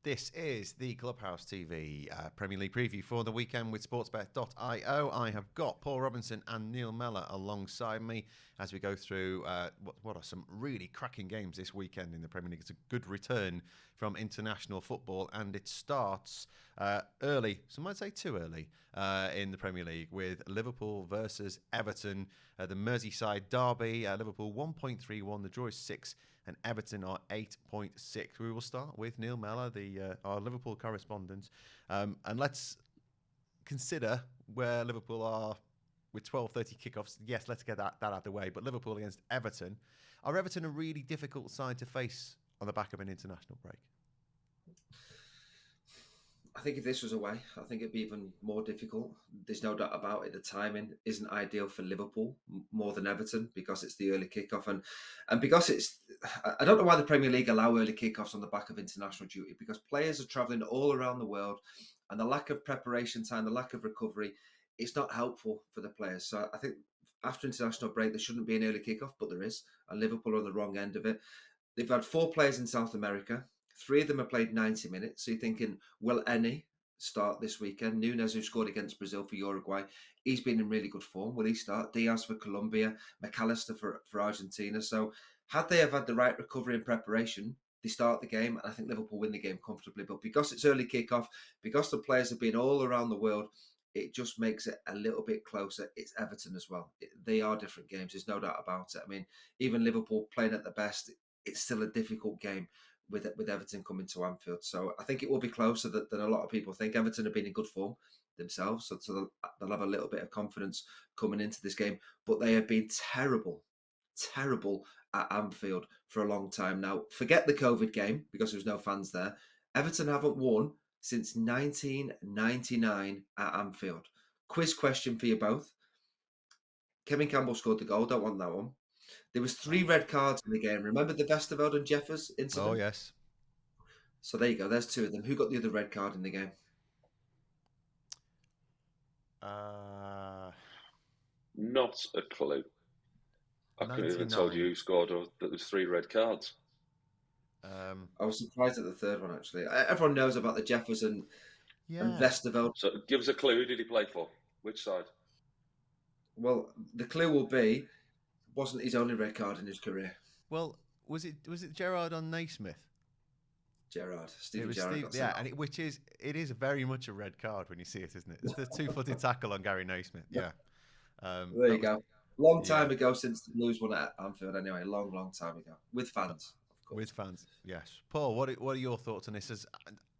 This is the Clubhouse TV Premier League Preview for the weekend with sportsbet.io. I have got Paul Robinson and Neil Mellor alongside me as we go through what are some really cracking games this weekend in the Premier League. It's a good return from international football, and it starts early, some might say too early, in the Premier League with Liverpool versus Everton, the Merseyside derby. Liverpool 1.31, the draw is 6, and Everton are 8.6. We will start with Neil Mellor, our Liverpool correspondent, and let's consider where Liverpool are with 12:30 kickoffs. Yes, let's get that out of the way. But Liverpool against Everton. Are Everton a really difficult side to face on the back of an international break? I think if this was away, I think it'd be even more difficult. There's no doubt about it. The timing isn't ideal for Liverpool more than Everton because it's the early kickoff and because it's. I don't know why the Premier League allow early kickoffs on the back of international duty, because players are travelling all around the world, and the lack of preparation time, the lack of recovery, it's not helpful for the players. So I think after international break, there shouldn't be an early kickoff, but there is, and Liverpool are on the wrong end of it. They've had 4 players in South America. 3 of them have played 90 minutes. So you're thinking, will any start this weekend? Nunes, who scored against Brazil for Uruguay, he's been in really good form. Will he start? Diaz for Colombia, McAllister for Argentina. So had they have had the right recovery and preparation, they start the game, and I think Liverpool win the game comfortably. But because it's early kickoff, because the players have been all around the world, it just makes it a little bit closer. It's Everton as well. They are different games. There's no doubt about it. I mean, even Liverpool playing at the best, it's still a difficult game with Everton coming to Anfield. So I think it will be closer than a lot of people think. Everton have been in good form themselves, so they'll have a little bit of confidence coming into this game. But they have been terrible at Anfield for a long time now. Forget the COVID game because there was no fans there. Everton haven't won since 1999 at Anfield. Quiz question for you both. Kevin Campbell scored the goal. Don't want that one. There was 3 red cards in the game. Remember the Vesterveld and Jeffers incident? Oh, yes. So there you go. There's 2 of them. Who got the other red card in the game? Not a clue. I couldn't even told you who scored or that there's 3 red cards. I was surprised at the third one, actually. Everyone knows about the Jeffers and Vesterveld. So give us a clue. Who did he play for? Which side? Well, the clue will be, wasn't his only red card in his career. Well, was it Gerrard on Naismith? Steven Gerrard. And it is very much a red card when you see it, isn't it? It's the 2-footed tackle on Gary Naismith. Yeah. There you go. Long time ago since the Blues won at Anfield. Anyway, long time ago with fans. Of course. With fans, yes. Paul, what are your thoughts on this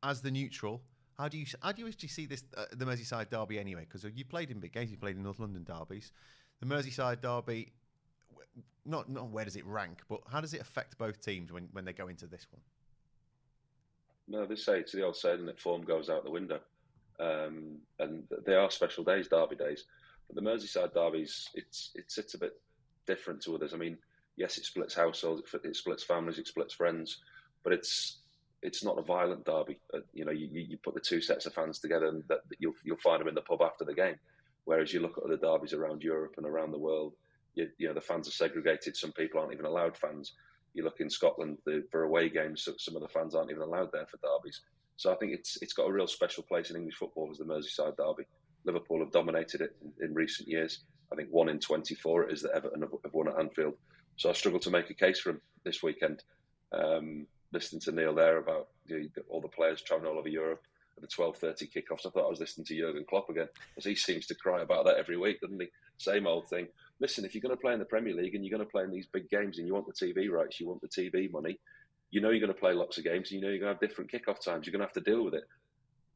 as the neutral? How do you actually see this the Merseyside derby anyway? Because you played in big games, you played in North London derbies. The Merseyside derby, not where does it rank, but how does it affect both teams when they go into this one? No, they say it's the old saying that form goes out the window, and they are special days, derby days. But the Merseyside derbies, it's a bit different to others. I mean, yes, it splits households, it splits families, it splits friends, but it's not a violent derby. You put the 2 sets of fans together, and that you'll find them in the pub after the game. Whereas you look at other derbies around Europe and around the world, the fans are segregated. Some people aren't even allowed fans. You look in Scotland for away games, some of the fans aren't even allowed there for derbies. So I think it's got a real special place in English football as the Merseyside derby. Liverpool have dominated it in recent years. I think 1 in 24 it is that Everton have won at Anfield. So I struggle to make a case for him this weekend. Listening to Neil there about all the players travelling all over Europe at the 12:30 kickoffs, I thought I was listening to Jurgen Klopp again, because he seems to cry about that every week, doesn't he? Same old thing. Listen, if you're going to play in the Premier League and you're going to play in these big games and you want the TV rights, you want the TV money, you're going to play lots of games, you're going to have different kickoff times, you're going to have to deal with it.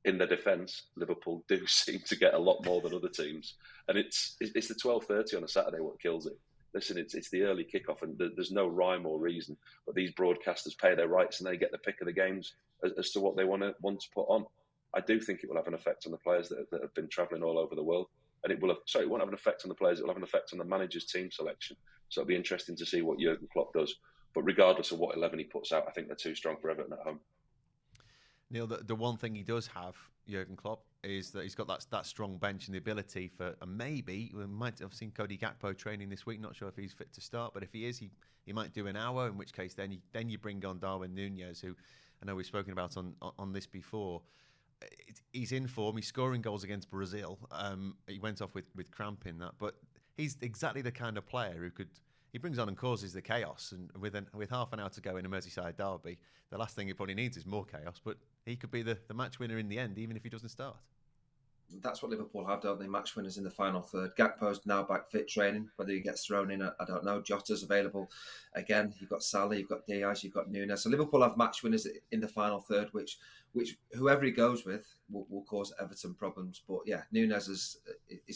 In their defence, Liverpool do seem to get a lot more than other teams, and it's the 12:30 on a Saturday what kills it. Listen, it's the early kickoff, and there's no rhyme or reason. But these broadcasters pay their rights, and they get the pick of the games as to what they want to put on. I do think it will have an effect on the players that have been travelling all over the world, and it won't have an effect on the players. It will have an effect on the manager's team selection. So it'll be interesting to see what Jurgen Klopp does. But regardless of what 11 he puts out, I think they're too strong for Everton at home. Neil, the one thing he does have, Jurgen Klopp, is that he's got that strong bench and the ability for, and maybe we might have seen Cody Gakpo training this week. Not sure if he's fit to start, but if he is, he might do an hour. In which case, then you bring on Darwin Núñez, who I know we've spoken about on this before. He's in form. He's scoring goals against Brazil. He went off with cramp in that, but he's exactly the kind of player who could. He brings on and causes the chaos, and with half an hour to go in a Merseyside derby, the last thing he probably needs is more chaos. But he could be the match winner in the end, even if he doesn't start. That's what Liverpool have, don't they? Match winners in the final third. Gakpo's now back fit training. Whether he gets thrown in, I don't know. Jota's available again. You've got Salah, you've got Diaz, you've got Nunes. So Liverpool have match winners in the final third, which whoever he goes with will cause Everton problems. But yeah, Nunes is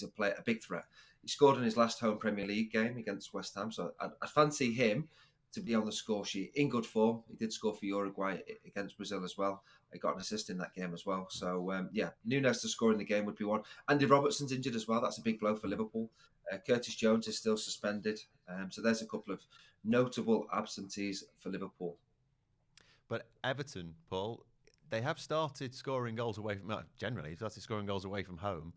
a big threat. He scored in his last home Premier League game against West Ham, so I fancy him to be on the score sheet in good form. He did score for Uruguay against Brazil as well. He got an assist in that game as well. So, Nunes to score in the game would be one. Andy Robertson's injured as well. That's a big blow for Liverpool. Curtis Jones is still suspended. So there's a couple of notable absentees for Liverpool. But Everton, Paul, they have started scoring goals away from... Generally, started scoring goals away from home.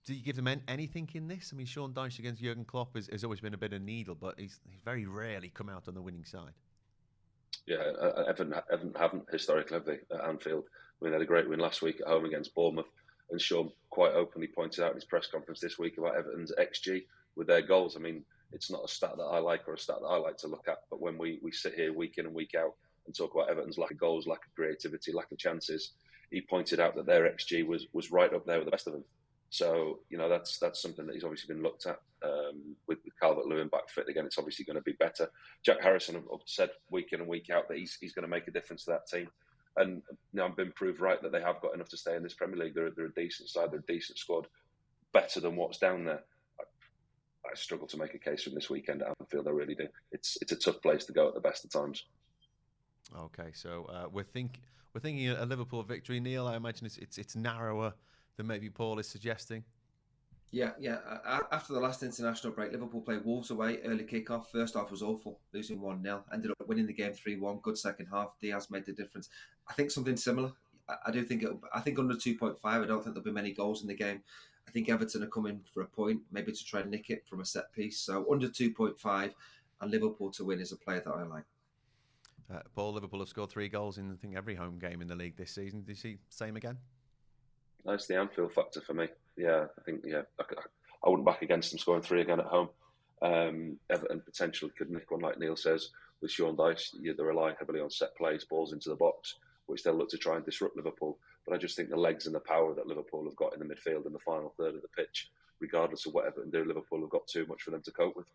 Do you give them anything in this? I mean, Sean Dyche against Jurgen Klopp has always been a bit of a needle, but he's very rarely come out on the winning side. Yeah, Everton haven't historically, have they, at Anfield? I mean, they had a great win last week at home against Bournemouth, and Sean quite openly pointed out in his press conference this week about Everton's XG with their goals. I mean, it's not a stat that I like or a stat that I like to look at, but when we sit here week in and week out and talk about Everton's lack of goals, lack of creativity, lack of chances, he pointed out that their XG was right up there with the best of them. So, that's something that he's obviously been looked at with Calvert-Lewin back fit again. It's obviously going to be better. Jack Harrison have said week in and week out that he's going to make a difference to that team. And I've been proved right that they have got enough to stay in this Premier League. They're a decent side, they're a decent squad, better than what's down there. I struggle to make a case from this weekend at Anfield, I really do. It's a tough place to go at the best of times. Okay, so we're thinking a Liverpool victory. Neil, I imagine it's narrower than maybe Paul is suggesting. Yeah. After the last international break, Liverpool played Wolves away, early kick-off. First half was awful, losing 1-0. Ended up winning the game 3-1. Good second half. Diaz made the difference. I think something similar. I think under 2.5, I don't think there'll be many goals in the game. I think Everton are coming for a point, maybe to try and nick it from a set piece. So under 2.5 and Liverpool to win is a player that I like. Paul, Liverpool have scored 3 goals in, I think, every home game in the league this season. Do you see same again? That's the Anfield factor for me. Yeah, I think, I wouldn't back against them scoring 3 again at home. Everton potentially could nick one, like Neil says, with Sean Dyche. They rely heavily on set plays, balls into the box, which they'll look to try and disrupt Liverpool. But I just think the legs and the power that Liverpool have got in the midfield in the final third of the pitch, regardless of what Everton do, Liverpool have got too much for them to cope with.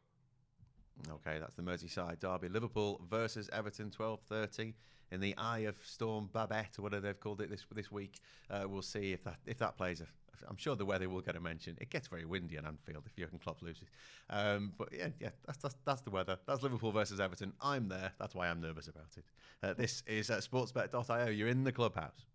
Okay, that's the Merseyside derby. Liverpool versus Everton, 12:30 in the Eye of Storm Babette, or whatever they've called it this week. We'll see if that plays. I'm sure the weather will get a mention. It gets very windy at Anfield if Jurgen Klopp loses. But yeah, that's the weather. That's Liverpool versus Everton. I'm there. That's why I'm nervous about it. This is Sportsbet.io. You're in the Clubhouse.